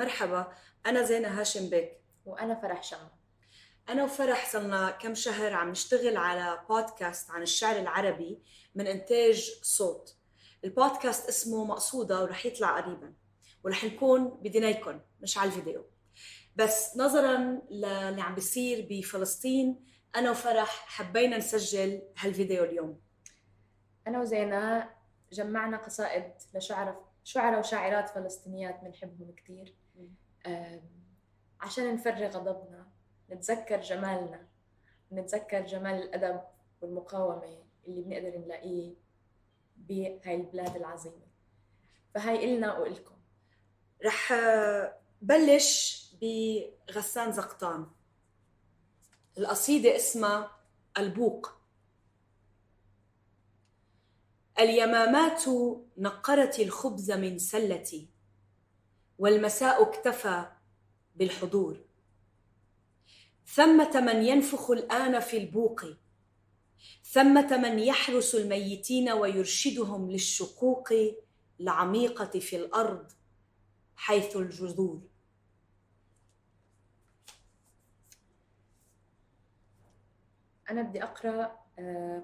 مرحبا. أنا زينة هاشم بيك. وأنا فرح شمع. أنا وفرح صلنا كم شهر عم نشتغل على بودكاست عن الشعر العربي من إنتاج صوت. البودكاست اسمه مقصودة ورح يطلع قريبا، ورح نكون بدنيكن مش على الفيديو. بس نظرا للي عم بيصير بفلسطين، أنا وفرح حبينا نسجل هالفيديو اليوم. أنا وزينة جمعنا قصائد شعراء وشاعرات فلسطينيات بنحبهم كتير، عشان نفرغ غضبنا، نتذكر جمالنا، نتذكر جمال الأدب والمقاومة اللي بنقدر نلاقيه بهاي البلاد العظيمة. فهاي إلنا وإلكم. رح بلش بغسان زقطان. القصيدة اسمها البوق. اليمامات نقرت الخبز من سلتي، والمساء اكتفى بالحضور. ثمة من ينفخ الآن في البوق، ثمة من يحرس الميتين ويرشدهم للشقوق العميقة في الأرض حيث الجذور. أنا بدي أقرأ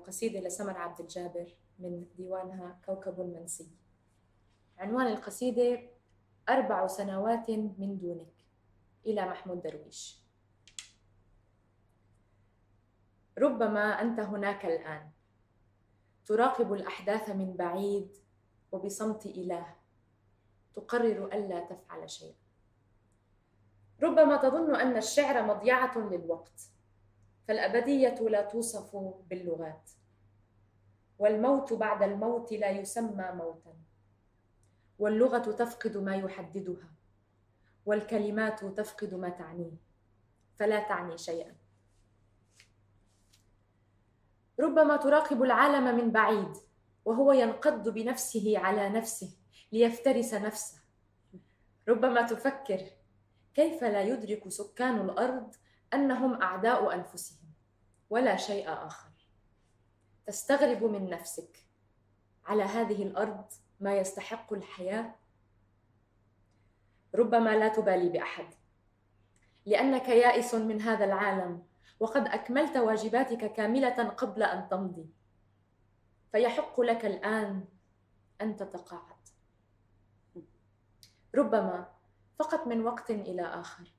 قصيدة لسمر عبد الجابر من ديوانها كوكب منسي. عنوان القصيدة 4 سنوات من دونك، إلى محمود درويش. ربما أنت هناك الآن تراقب الأحداث من بعيد، وبصمت إله تقرر ألا تفعل شيئا. ربما تظن أن الشعر مضيعة للوقت، فالأبدية لا توصف باللغات، والموت بعد الموت لا يسمى موتا، واللغة تفقد ما يحددها، والكلمات تفقد ما تعنيه، فلا تعني شيئا. ربما تراقب العالم من بعيد وهو ينقض بنفسه على نفسه ليفترس نفسه. ربما تفكر كيف لا يدرك سكان الأرض أنهم أعداء أنفسهم ولا شيء آخر. تستغرب من نفسك، على هذه الأرض ما يستحق الحياة؟ ربما لا تبالي بأحد، لأنك يائس من هذا العالم وقد أكملت واجباتك كاملة قبل أن تمضي، فيحق لك الآن أن تتقاعد. ربما فقط من وقت إلى آخر،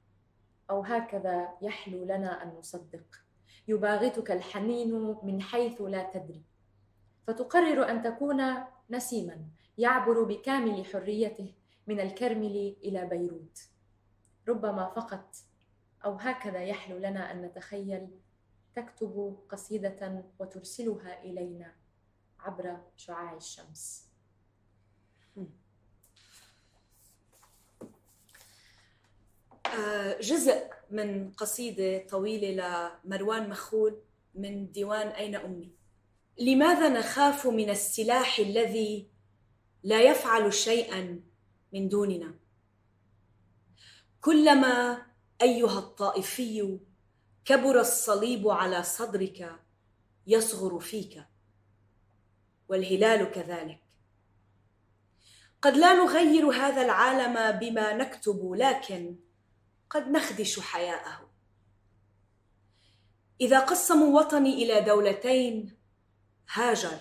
أو هكذا يحلو لنا أن نصدق، يباغتك الحنين من حيث لا تدري، فتقرر أن تكون نسيما يعبر بكامل حريته من الكرمل إلى بيروت. ربما فقط، أو هكذا يحلو لنا أن نتخيل، تكتب قصيدة وترسلها إلينا عبر شعاع الشمس. جزء من قصيدة طويلة لمروان مخول من ديوان أين أمي. لماذا نخاف من السلاح الذي لا يفعل شيئا من دوننا؟ كلما أيها الطائفي كبر الصليب على صدرك يصغر فيك، والهلال كذلك. قد لا نغير هذا العالم بما نكتب، لكن قد نخدش حياءه. إذا قسموا وطني إلى دولتين هاجر.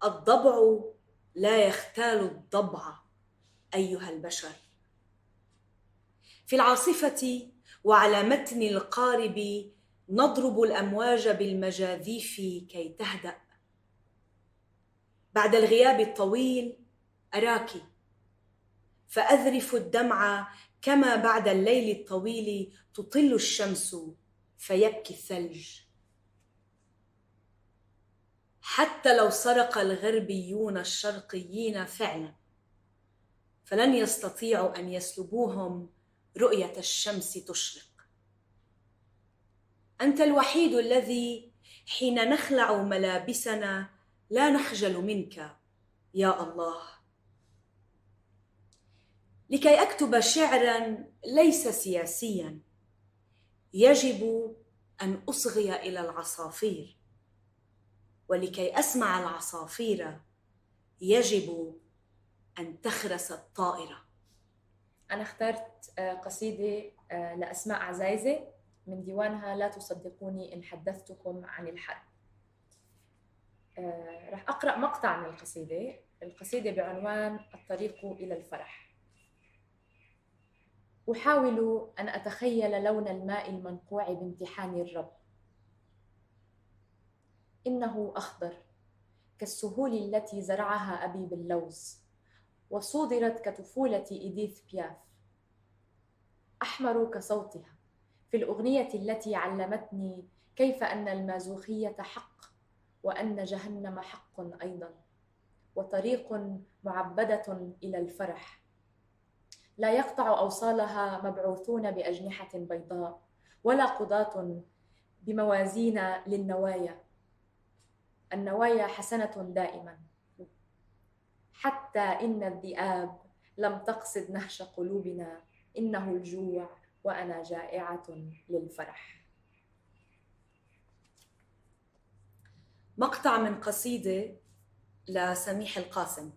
الضبع لا يختال الضبع أيها البشر. في العاصفة وعلى متن القارب نضرب الأمواج بالمجاذيف كي تهدأ. بعد الغياب الطويل أراك، فأذرف الدمع كما بعد الليل الطويل تطل الشمس فيبكي الثلج. حتى لو سرق الغربيون الشرقيين فعلا، فلن يستطيعوا أن يسلبوهم رؤية الشمس تشرق. أنت الوحيد الذي حين نخلع ملابسنا لا نخجل منك يا الله. لكي أكتب شعرا ليس سياسيا، يجب أن أصغي إلى العصافير، ولكي أسمع العصافير يجب أن تخرس الطائرة. أنا اخترت قصيدة لأسماء عزايزة من ديوانها لا تصدقوني إن حدثتكم عن الحرب. رح أقرأ مقطع من القصيدة بعنوان الطريق إلى الفرح. أحاول أن أتخيل لون الماء المنقوع بامتحان الرب. إنه أخضر كالسهول التي زرعها أبي باللوز وصودرت كطفولة إديث بياف. أحمر كصوتها في الأغنية التي علمتني كيف أن المازوخية حق وأن جهنم حق أيضا، وطريق معبدة إلى الفرح لا يقطع أوصالها مبعوثون بأجنحة بيضاء ولا قضاة بموازين للنوايا. النوايا حسنة دائما، حتى إن الذئاب لم تقصد نهش قلوبنا. إنه الجوع وأنا جائعة للفرح. مقطع من قصيدة لسميح القاسم.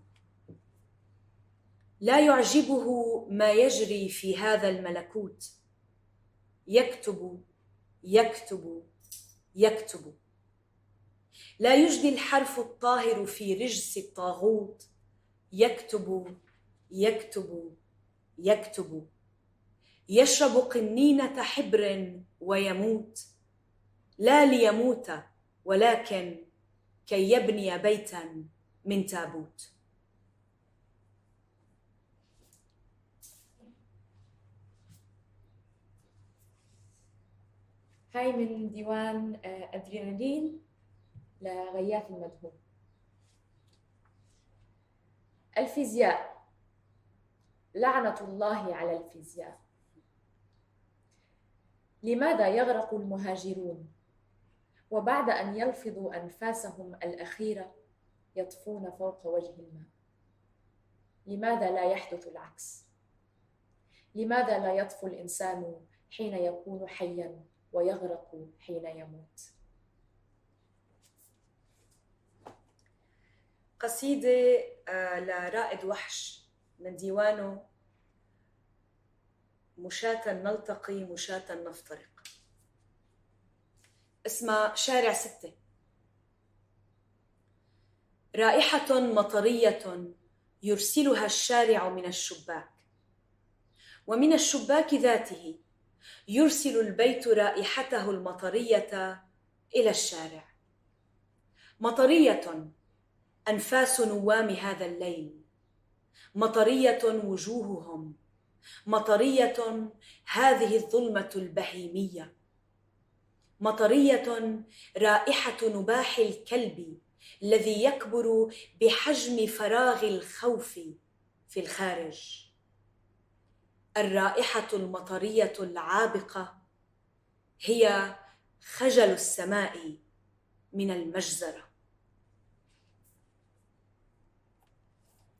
لا يعجبه ما يجري في هذا الملكوت، يكتب يكتب يكتب. لا يجدي الحرف الطاهر في رجس الطاغوت، يكتب يكتب يكتب. يشرب قنينة حبر ويموت، لا ليموت ولكن كي يبني بيتا من تابوت. هاي من ديوان أدرينالين لغياث المدهون. الفيزياء، لعنة الله على الفيزياء. لماذا يغرق المهاجرون وبعد أن يلفظوا أنفاسهم الأخيرة يطفون فوق وجه الماء؟ لماذا لا يحدث العكس؟ لماذا لا يطفو الإنسان حين يكون حياً ويغرق حين يموت؟ قصيدة لرائد وحش من ديوانه مشاة نلتقي مشاة نفترق. اسمها شارع 6. رائحة مطرية يرسلها الشارع من الشباك، ومن الشباك ذاته يرسل البيت رائحته المطرية إلى الشارع. مطرية أنفاس نوام هذا الليل، مطرية وجوههم، مطرية هذه الظلمة البهيمية، مطرية رائحة نباح الكلب الذي يكبر بحجم فراغ الخوف في الخارج. الرائحة المطرية العابقة هي خجل السماء من المجزرة.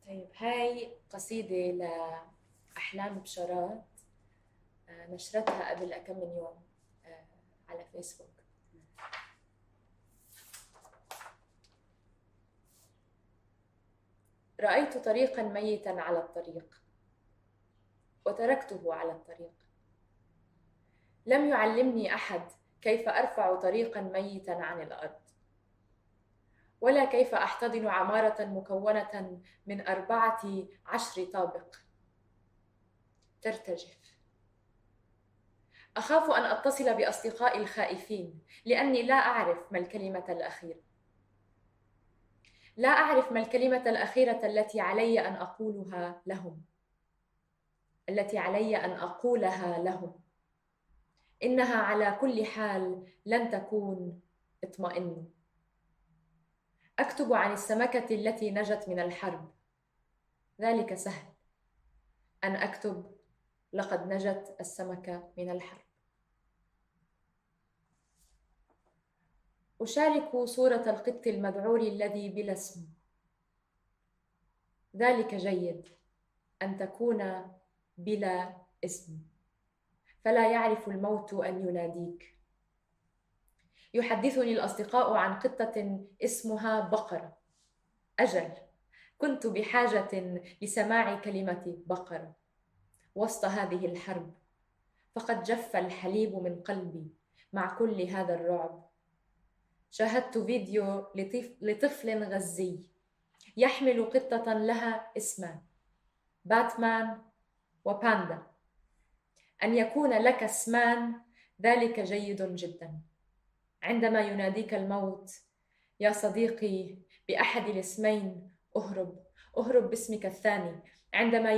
طيب، هاي قصيدة لأحلام بشارات نشرتها قبل كم من يوم على فيسبوك. رأيت طريقاً ميتاً على الطريق وتركته على الطريق. لم يعلمني أحد كيف أرفع طريقاً ميتاً عن الأرض، ولا كيف أحتضن عمارة مكونة من 14 طابق ترتجف. أخاف أن أتصل بأصدقائي الخائفين لأني لا أعرف ما الكلمة الأخيرة. لا أعرف ما الكلمة الأخيرة التي علي أن أقولها لهم، التي علي أن أقولها لهم. إنها على كل حال لن تكون اطمئنوا. أكتب عن السمكة التي نجت من الحرب. ذلك سهل، أن أكتب لقد نجت السمكة من الحرب. أشارك صورة القط المذعور الذي بلا اسم. ذلك جيد، أن تكون بلا اسم، فلا يعرف الموت أن يناديك. يحدثني الأصدقاء عن قطة اسمها بقرة. أجل، كنت بحاجة لسماع كلمة بقرة. وسط هذه الحرب، فقد جف الحليب من قلبي مع كل هذا الرعب. شاهدت فيديو لطفل غزي يحمل قطة لها اسمان، باتمان وباندا. أن يكون لك اسمان ذلك جيد جدا. عندما يناديك الموت يا صديقي بأحد الاسمين، اهرب باسمك الثاني. عندما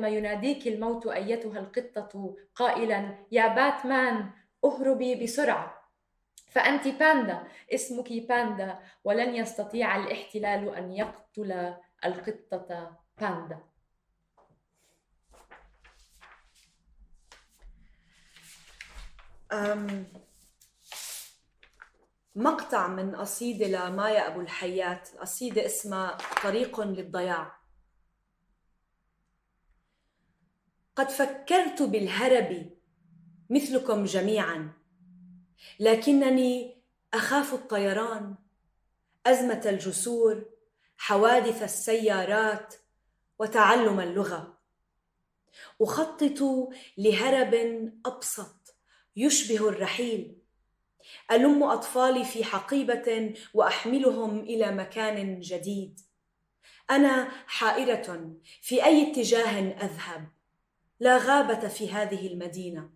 يناديك الموت أيتها القطة قائلا يا باتمان اهربي بسرعة، فأنت باندا، اسمك باندا، ولن يستطيع الاحتلال أن يقتل القطة باندا. مقطع من قصيدة لمايا أبو الحيات، القصيدة اسمها طريق للضياع. قد فكرت بالهرب مثلكم جميعا، لكنني أخاف الطيران، أزمة الجسور، حوادث السيارات، وتعلم اللغة. أخطط لهرب أبسط يشبه الرحيل، ألم أطفالي في حقيبة وأحملهم إلى مكان جديد. أنا حائرة في أي اتجاه أذهب، لا غابة في هذه المدينة،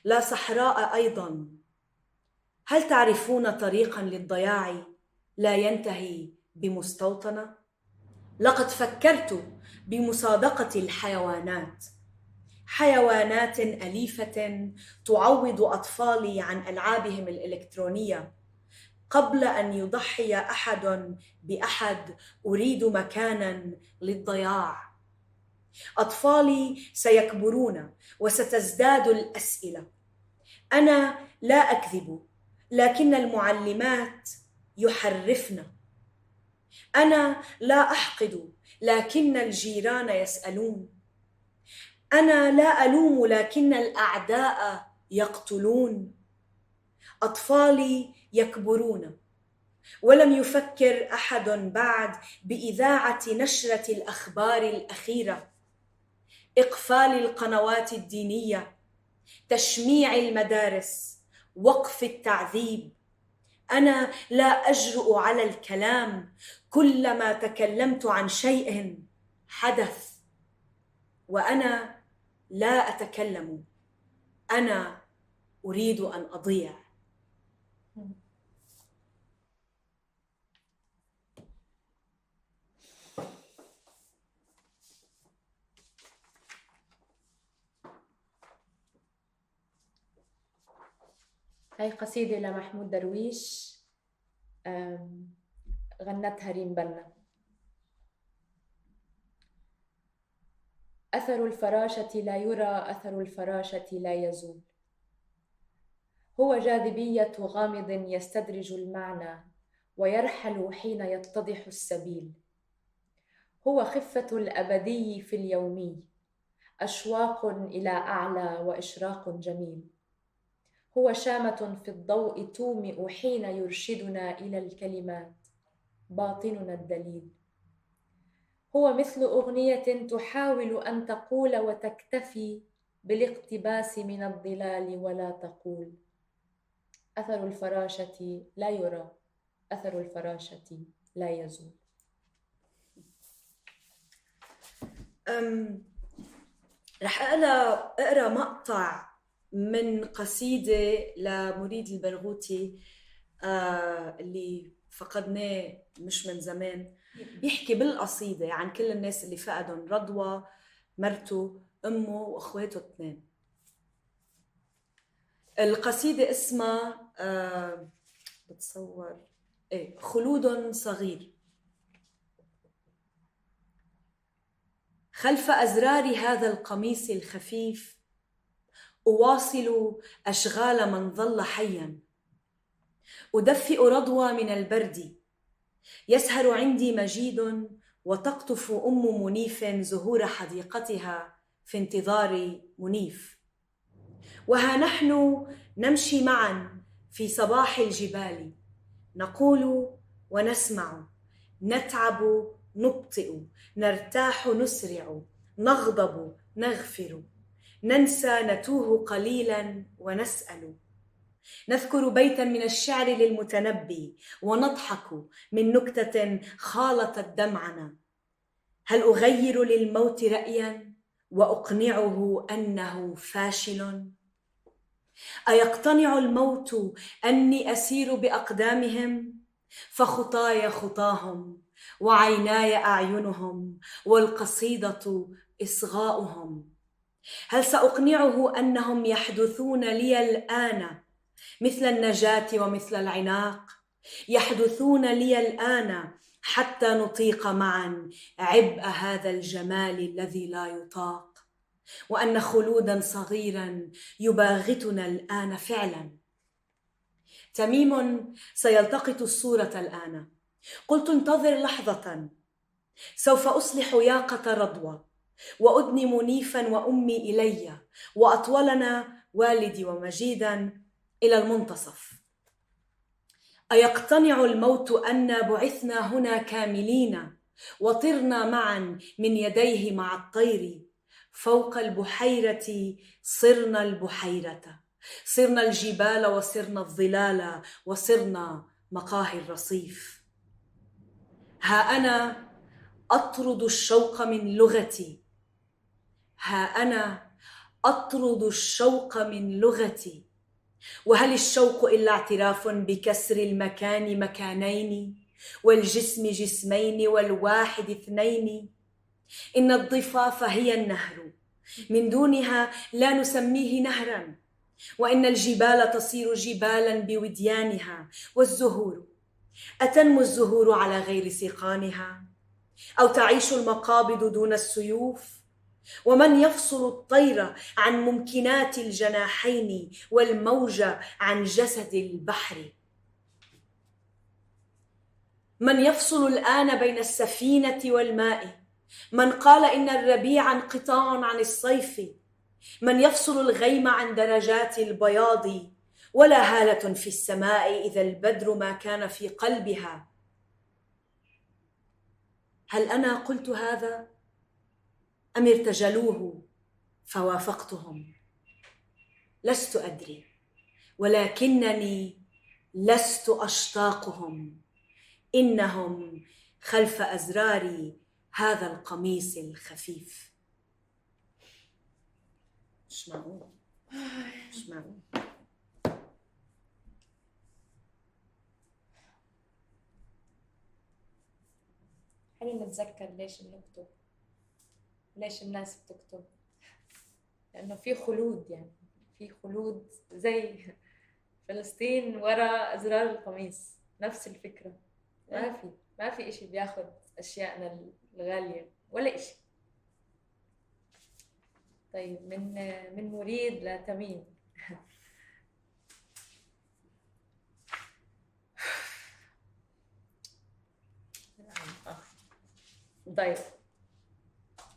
لا صحراء أيضا. هل تعرفون طريقا للضياع لا ينتهي بمستوطنة؟ لقد فكرت بمصادقة الحيوانات، حيوانات أليفة تعوض أطفالي عن ألعابهم الإلكترونية. قبل أن يضحي أحد بأحد أريد مكانا للضياع. أطفالي سيكبرون وستزداد الأسئلة. أنا لا أكذب، لكن المعلمات يحرفن. أنا لا أحقد، لكن الجيران يسألون. أنا لا ألوم، لكن الأعداء يقتلون. أطفالي يكبرون، ولم يفكر أحد بعد بإذاعة نشرة الأخبار الأخيرة، إقفال القنوات الدينية، تشميع المدارس، وقف التعذيب. أنا لا أجرؤ على الكلام، كلما تكلمت عن شيء حدث، وأنا لا أتكلم. أنا أريد أن أضيع. هاي قصيدة لمحمود درويش، غنتها ريم بنا. أثر الفراشة لا يرى، أثر الفراشة لا يزول. هو جاذبية غامض يستدرج المعنى ويرحل حين يتضح السبيل. هو خفة الأبدي في اليومي، أشواق إلى أعلى وإشراق جميل. هو شامة في الضوء تومئ حين يرشدنا إلى الكلمات، باطننا الدليل. هو مثل أغنية تحاول أن تقول وتكتفي بالاقتباس من الظلال ولا تقول. أثر الفراشة لا يرى، أثر الفراشة لا يزول. رح أقرأ مقطع من قصيدة لمريد البرغوثي اللي فقدناه مش من زمان. بيحكي بالقصيدة عن كل الناس اللي فقدهم، رضوى، مرته، أمه، وأخواته 2. القصيدة اسمها بتصور خلود صغير. خلف أزرار هذا القميص الخفيف أواصل أشغال من ظل حياً، أدفئ رضوى من البرد. يسهر عندي مجيد وتقطف أم منيف زهور حديقتها في انتظار منيف. وها نحن نمشي معاً في صباح الجبال، نقول ونسمع، نتعب نبطئ، نرتاح نسرع، نغضب نغفر، ننسى نتوه قليلا ونسأل، نذكر بيتا من الشعر للمتنبي ونضحك من نكتة خالطت دمعنا. هل أغير للموت رأيا وأقنعه أنه فاشل؟ أيقتنع الموت أني أسير بأقدامهم؟ فخطاي خطاهم وعيناي أعينهم والقصيدة إصغاؤهم. هل سأقنعه أنهم يحدثون لي الآن مثل النجاة ومثل العناق؟ يحدثون لي الآن حتى نطيق معا عبء هذا الجمال الذي لا يطاق، وأن خلودا صغيرا يباغتنا الآن فعلا. تميم سيلتقط الصورة الآن. قلت انتظر لحظة، سوف أصلح ياقة رضوى وأدني منيفا وأمي إلي وأطولنا والدي ومجيدا إلى المنتصف. أيقتنع الموت أن بعثنا هنا كاملين وطرنا معا من يديه مع الطير فوق البحيرة؟ صرنا البحيرة، صرنا الجبال وصرنا الظلال وصرنا مقاهي الرصيف. ها أنا أطرد الشوق من لغتي، ها أنا أطرد الشوق من لغتي. وهل الشوق إلا اعتراف بكسر المكان مكانين والجسم جسمين والواحد اثنين؟ إن الضفاف هي النهر، من دونها لا نسميه نهرا، وإن الجبال تصير جبالا بوديانها. والزهور، أتنمو الزهور على غير سيقانها أو تعيش المقابض دون السيوف؟ ومن يفصل الطير عن ممكنات الجناحين والموج عن جسد البحر؟ من يفصل الآن بين السفينة والماء؟ من قال إن الربيع انقطاع عن الصيف؟ من يفصل الغيم عن درجات البياض؟ ولا هالة في السماء إذا البدر ما كان في قلبها. هل أنا قلت هذا أم ارتجلوه فوافقتهم؟ لست أدري، ولكنني لست أشتاقهم. إنهم خلف أزرار هذا القميص الخفيف. مش معقول، مش معقول. خلينا نتذكر ليش بنكتب، ليش الناس بتكتب. لأنه في خلود، يعني في خلود زي فلسطين وراء أزرار القميص، نفس الفكرة. ما في إشي بياخد أشياءنا الغالية ولا إشي. طيب، من مريد لتميم. طيب،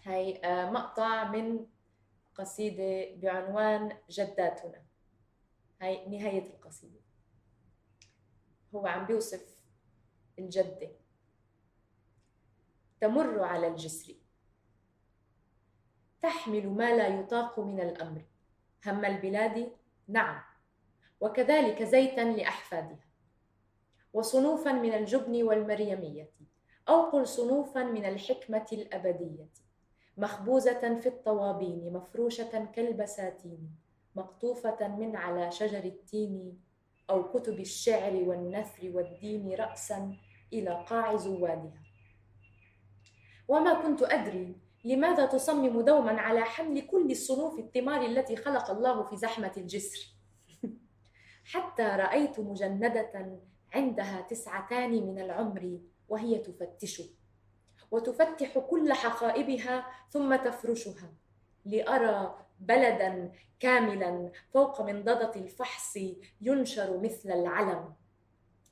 هاي مقطع من قصيدة بعنوان جداتنا. هاي نهاية القصيدة. هو عم بيوصف الجدة. تمر على الجسر تحمل ما لا يطاق من الأمر، هم البلاد نعم، وكذلك زيتا لأحفادها، وصنوفا من الجبن والمريمية، أو قل صنوفا من الحكمة الأبدية، مخبوزة في الطوابين مفروشة كالبساتين، مقطوفة من على شجر التين، أو كتب الشعر والنثر والدين رأسا إلى قاع زوادها. وما كنت أدري لماذا تصمم دوما على حمل كل الصنوف الثمار التي خلق الله في زحمة الجسر، حتى رأيت مجندة عندها 9 من العمر وهي تفتش وتفتح كل حقائبها ثم تفرشها، لأرى بلدا كاملا فوق منضدة الفحص ينشر مثل العلم.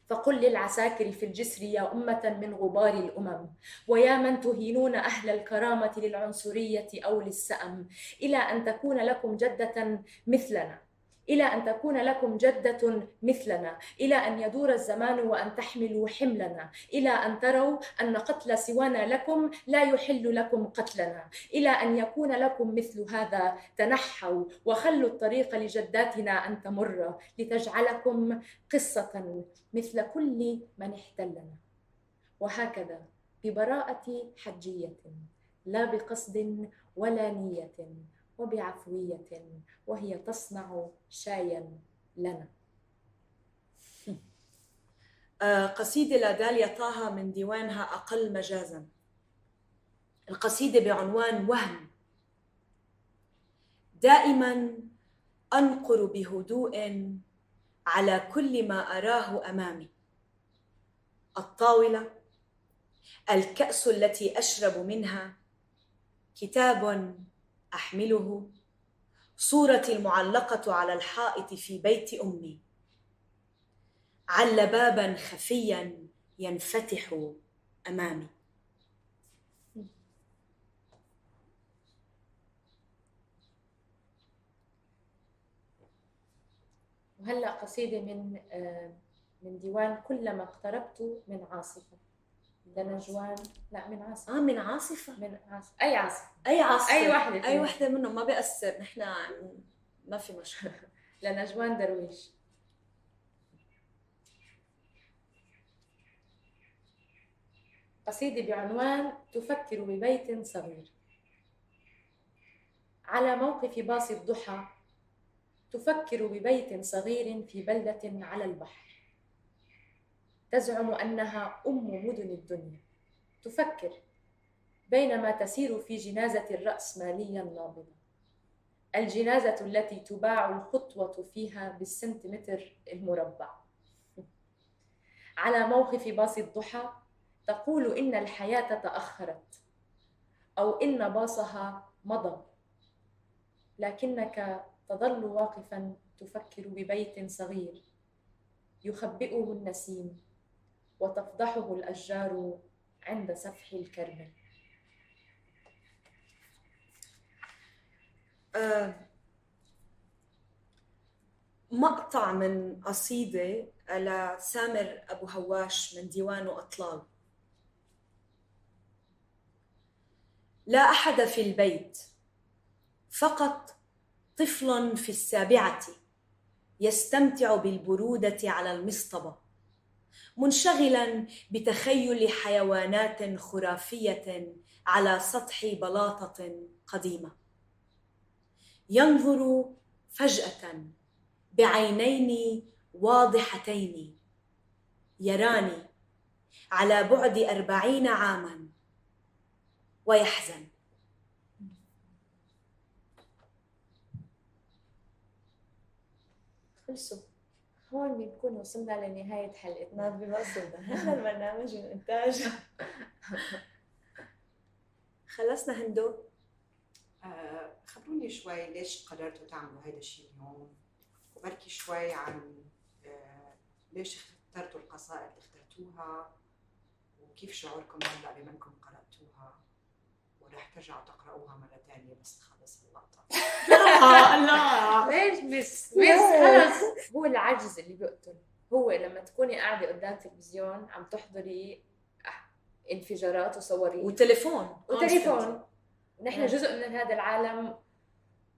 فقل للعساكر في الجسر يا أمة من غبار الأمم، ويا من تهينون أهل الكرامة للعنصرية أو للسأم، إلى أن تكون لكم جدة مثلنا، إلى أن تكون لكم جدة مثلنا، إلى أن يدور الزمان وأن تحملوا حملنا، إلى أن تروا أن قتل سوانا لكم لا يحل لكم قتلنا، إلى أن يكون لكم مثل هذا. تنحوا وخلوا الطريق لجداتنا أن تمر، لتجعلكم قصة مثل كل من احتلنا. وهكذا ببراءة حجية، لا بقصد ولا نية، وبعفوية، وهي تصنع شايا لنا. قصيدة لداليا طه من ديوانها أقل مجازا. القصيدة بعنوان وهم. دائما أنقر بهدوء على كل ما أراه أمامي: الطاولة، الكأس التي أشرب منها، كتاب أحمله، صورتي المعلقة على الحائط في بيت أمي، عل بابا خفيا ينفتح أمامي. وهلأ قصيدة من ديوان كلما اقتربت من عاصفة لنجوان. لا، من عاصفة. من عاصفة. من عاصفة. أي عاصفة؟ أي عاصفة؟ أي واحدة؟ أي واحدة منهم ما بيأثر، نحن ما في مشكلة. لنجوان درويش. قصيدة بعنوان تفكر ببيت صغير. على موقف باص الضحى تفكر ببيت صغير في بلدة على البحر، تزعم أنها أم مدن الدنيا. تفكر بينما تسير في جنازة الرأسمالية النابضة، الجنازة التي تباع الخطوة فيها بالسنتيمتر المربع. على موقف باص الضحى تقول إن الحياة تأخرت، أو إن باصها مضى، لكنك تظل واقفا تفكر ببيت صغير يخبئه النسيم وتفضحه الأشجار عند سفح الكرم. مقطع من قصيدة لسامر أبو هواش من ديوانه أطلال. لا أحد في البيت، فقط طفل في السابعة يستمتع بالبرودة على المصطبة، منشغلا بتخيل حيوانات خرافية على سطح بلاطة قديمة. ينظر فجأة بعينين واضحتين، يراني على بعد 40 عاما ويحزن. خلصوا. هون بنكون وصلنا لنهاية حلقتنا. ما بيوصلنا هذا البرنامج من إنتاج. خلصنا هندو. خبروني شوي ليش قررتوا تعملوا هيدا الشيء اليوم، وبركي شوي عن ليش اخترتوا القصائد اللي اخترتوها، وكيف شعوركم هلا بما انكم قرأتوها، ورح ترجعوا تقرأوها مرة ثانية بس نخلص اللقطة. لا ليش بس خلص. هو العجز اللي بيقتل. هو لما تكوني قاعدة قدام تلفزيون عم تحضري انفجارات وصواريخ وتليفون ونحن جزء من هذا العالم،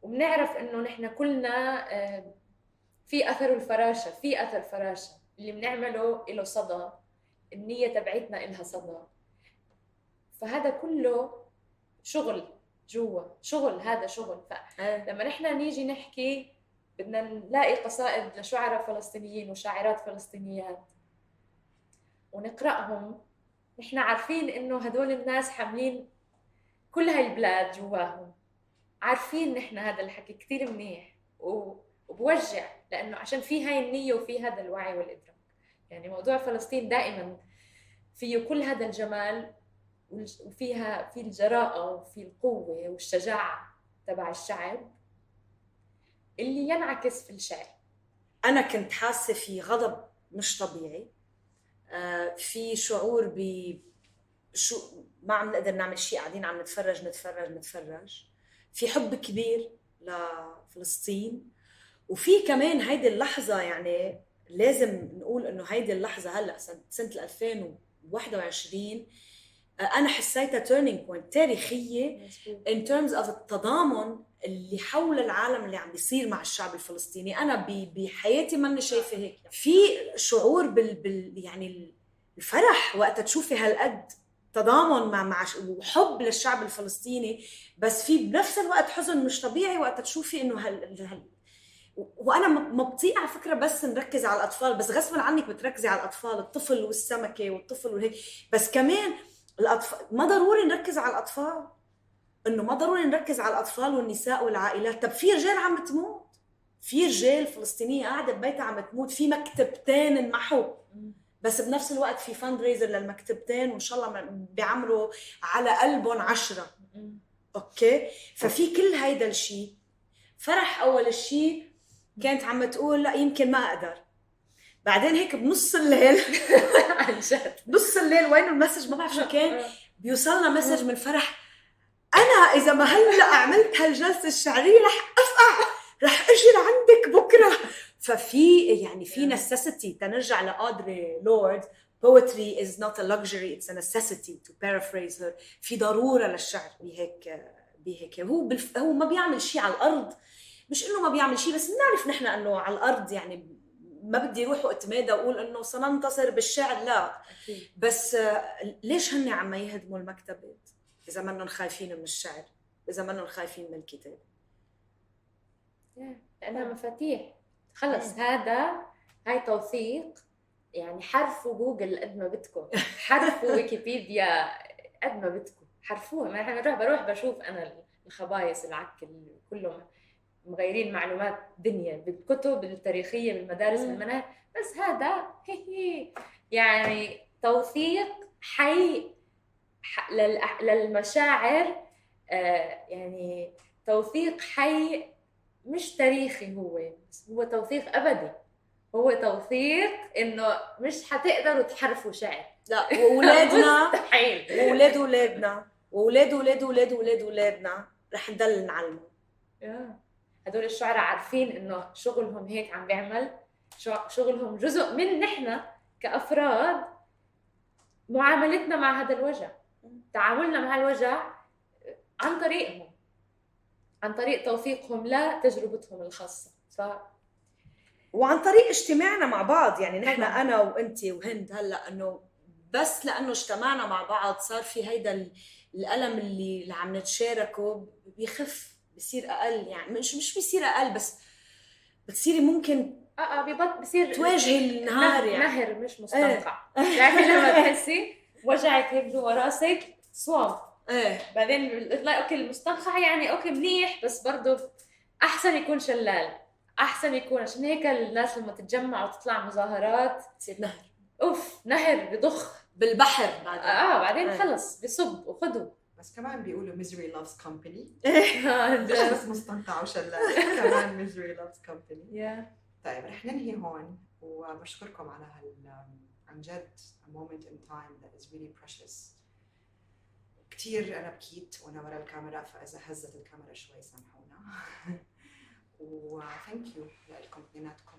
وبنعرف انه نحن كلنا في اثر الفراشة. في اثر فراشة اللي بنعمله له صدى، النية تبعتنا إلها صدى. فهذا كله شغل جوا، شغل، هذا شغل. فلما نحن نيجي نحكي بدنا نلاقي قصائد لشعراء فلسطينيين وشاعرات فلسطينيات ونقرأهم، نحن عارفين إنه هدول الناس حاملين كل هاي البلاد جواهم، عارفين نحن هذا الحكي كتير منيح وبوجع، لأنه عشان في هاي النية وفي هذا الوعي والإدراك. يعني موضوع فلسطين دائما فيه كل هذا الجمال، وفيها في الجراءة وفي القوة والشجاعة تبع الشعب اللي ينعكس في الشعر. أنا كنت حاسة في غضب مش طبيعي، في شعور شو ما عم نقدر نعمل شيء، قاعدين عم نتفرج، في حب كبير لفلسطين، وفي كمان هيدي اللحظة، يعني لازم نقول إنه هيدي اللحظة هلأ سنة 2021 أنا حسيتها turning point تاريخية in terms of التضامن اللي حول العالم اللي عم بيصير مع الشعب الفلسطيني. أنا بحياتي ماني شايفة هيك. في شعور يعني الفرح وقت تشوفي هالقد تضامن مع وحب للشعب الفلسطيني، بس في بنفس الوقت حزن مش طبيعي وقت تشوفي إنه وانا ما بطيء على فكره بس نركز على الاطفال، بس غصبا عنك بتركزي على الاطفال، الطفل والسمكه والطفل وهيك، بس كمان الاطفال ما ضروري نركز على الاطفال، انه ما ضروري نركز على الاطفال والنساء والعائلات. طب في رجال عم تموت، في رجال فلسطينيه قاعده ببيتها عم تموت، في مكتبتين انمحوا، بس بنفس الوقت في فاند ريزر للمكتبتين وان شاء الله بيعملوا على قلبهم 10. اوكي، ففي كل هيدا الشيء. فرح اول الشيء كانت عم تقول لا يمكن ما اقدر، بعدين هيك بنص الليل عن جد نص الليل وين المسج ما بعرف شو كان، بيوصلنا مسج من فرح: انا اذا ما هلا عملت هالجلسه الشعريه رح افقع، رح اجي لعندك بكره. ففي يعني في necessity. تنرجع لاودري لورد: poetry is not a luxury, it's a necessity, to paraphrase her. في ضروره للشعر بهيك هو ما بيعمل شيء على الارض، مش انه ما بيعمل شيء، بس بنعرف نحن انه على الارض، يعني ما بدي اروح واتمادى واقول انه سننتصر بالشعر، لا أكيد. بس ليش هن عم يهدموا المكتبات اذا منهم خايفين من الشعر، اذا منهم خايفين من الكتاب؟ لأنها مفاتيح خلص. هاي توثيق، يعني حرفوا جوجل قد ما بدكم، حرفوا ويكيبيديا قد ما بدكم، حرفوها. ما احنا بروح بشوف انا الخبايص العك كلهم مغيرين معلومات دنيا بالكتب التاريخية بالمدارس بالمناهج، بس هذا يعني توثيق حي للمشاعر. يعني توثيق حي مش تاريخي، هو توثيق أبدي، هو توثيق إنه مش حتقدروا تحرفوا شعر. لا، وأولادنا مستحيل، وأولاد أولادنا وأولاد أولاد أولاد أولاد أولادنا رح نضل نعلمه. هدول الشعراء عارفين إنه شغلهم هيك عم بيعمل شغلهم جزء من نحن كأفراد، معاملتنا مع هذا الوجع، تعاملنا مع الوجع عن طريقهم، عن طريق توثيقهم لتجربتهم الخاصة. وعن طريق اجتماعنا مع بعض، يعني نحن أنا وأنتي وهند هلأ إنه بس لأنه اجتمعنا مع بعض صار في هيدا الألم اللي عم نتشاركه بيخف، بيصير أقل، يعني مش بيصير أقل، بس بتصيري ممكن بصير تواجهي النهار، يعني نهر مش مستنقع. يعني لما تحسي وجعك هيك جوا راسك صوم، بعدين بتلاقي اوكي المستنقع يعني اوكي منيح، بس برضه احسن يكون شلال، احسن يكون. عشان هيك الناس لما تتجمع وتطلع مظاهرات تصير نهر، نهر بضخ بالبحر بعدين خلص بصب وخدوا. بس كمان بيقولوا misery loves company. مش بس مستنقع وشلال، كمان misery loves company. طيب رح ننهي هون، وبشكركم على عن جد a moment in time that is really precious. كتير أنا بكيت وأنا ورا الكاميرا، فإذا هزت الكاميرا شوي سامحونا. و thank you لكم اثنيناتكم.